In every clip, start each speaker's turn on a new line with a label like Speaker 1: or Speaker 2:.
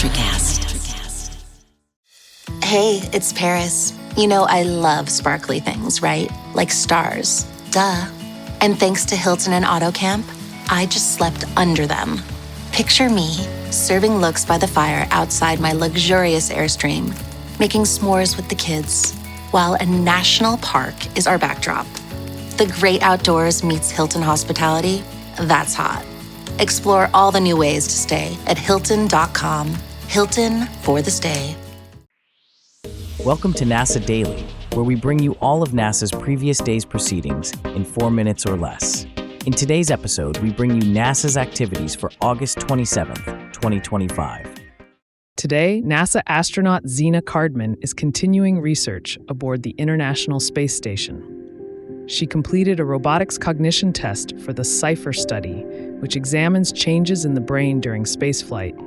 Speaker 1: ElectraCast. Hey, it's Paris. You know I love sparkly things, right? Like stars. Duh. And thanks to Hilton and AutoCamp, I just slept under them. Picture me, serving looks by the fire outside my luxurious Airstream, making s'mores with the kids, while a national park is our backdrop. The great outdoors meets Hilton hospitality. That's hot. Explore all the new ways to stay at Hilton.com. Hilton for the stay.
Speaker 2: Welcome to NASA Daily, where we bring you all of NASA's previous day's proceedings in 4 minutes or less. In today's episode, we bring you NASA's activities for August 27th, 2025.
Speaker 3: Today, NASA astronaut Zena Cardman is continuing research aboard the International Space Station. She completed a robotics cognition test for the CIPHER study, which examines changes in the brain during spaceflight,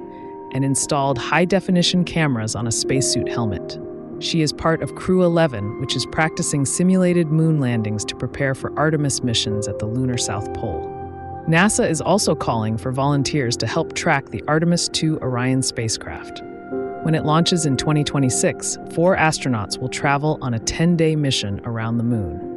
Speaker 3: and installed high-definition cameras on a spacesuit helmet. She is part of Crew 11, which is practicing simulated moon landings to prepare for Artemis missions at the lunar South Pole. NASA is also calling for volunteers to help track the Artemis II Orion spacecraft. When it launches in 2026, 4 astronauts will travel on a 10-day mission around the moon.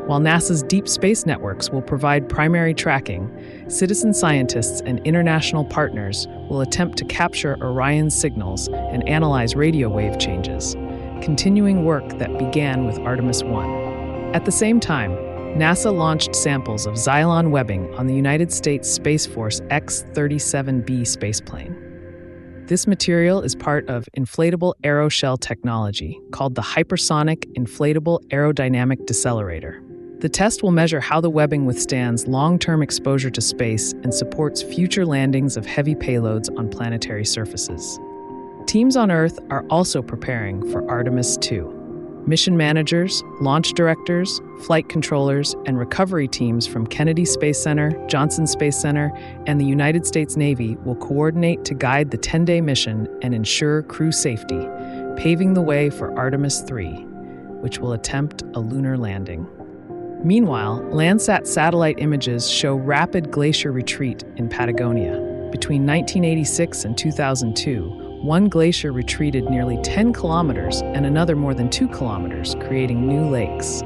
Speaker 3: While NASA's deep space networks will provide primary tracking, citizen scientists and international partners will attempt to capture Orion's signals and analyze radio wave changes, continuing work that began with Artemis I. At the same time, NASA launched samples of Xylon webbing on the United States Space Force X-37B spaceplane. This material is part of inflatable aeroshell technology called the Hypersonic Inflatable Aerodynamic Decelerator. The test will measure how the webbing withstands long-term exposure to space and supports future landings of heavy payloads on planetary surfaces. Teams on Earth are also preparing for Artemis II. Mission managers, launch directors, flight controllers, and recovery teams from Kennedy Space Center, Johnson Space Center, and the United States Navy will coordinate to guide the 10-day mission and ensure crew safety, paving the way for Artemis III, which will attempt a lunar landing. Meanwhile, Landsat satellite images show rapid glacier retreat in Patagonia. Between 1986 and 2002, one glacier retreated nearly 10 kilometers and another more than 2 kilometers, creating new lakes.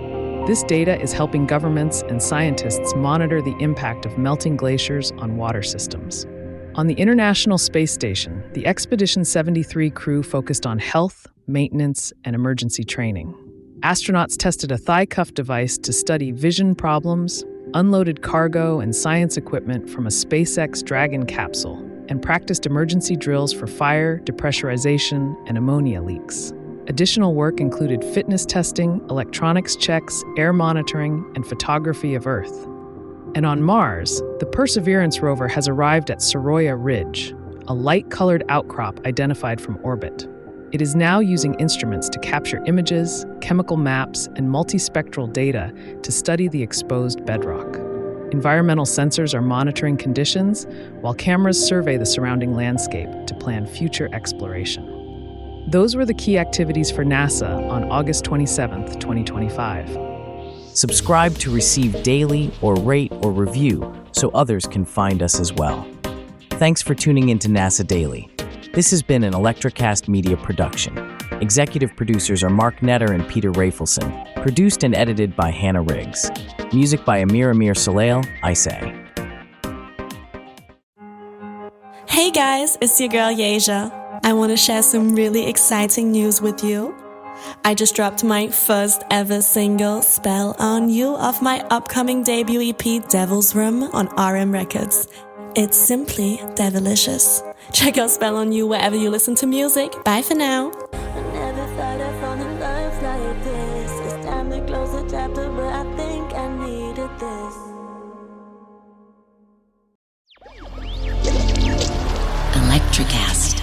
Speaker 3: This data is helping governments and scientists monitor the impact of melting glaciers on water systems. On the International Space Station, the Expedition 73 crew focused on health, maintenance, and emergency training. Astronauts tested a thigh cuff device to study vision problems, unloaded cargo and science equipment from a SpaceX Dragon capsule, and practiced emergency drills for fire, depressurization, and ammonia leaks. Additional work included fitness testing, electronics checks, air monitoring, and photography of Earth. And on Mars, the Perseverance rover has arrived at Soroya Ridge, a light-colored outcrop identified from orbit. It is now using instruments to capture images, chemical maps, and multispectral data to study the exposed bedrock. Environmental sensors are monitoring conditions, while cameras survey the surrounding landscape to plan future exploration. Those were the key activities for NASA on August 27th, 2025.
Speaker 2: Subscribe to receive daily or rate or review so others can find us as well. Thanks for tuning in to NASA Daily. This has been an ElectraCast Media production. Executive producers are Mark Netter and Peter Rafelson. Produced and edited by Hannah Riggs. Music by Amir Saleel, I say.
Speaker 4: Hey guys, it's your girl Yasia. I want to share some really exciting news with you. I just dropped my first ever single, Spell on You, off my upcoming debut EP, Devil's Room, on RM Records. It's simply devilicious. Check out Spell on You wherever you listen to music. Bye for now.
Speaker 5: I never thought I'd fall in love like this. It's time to close the chapter, but I think I needed this.
Speaker 1: ElectraCast.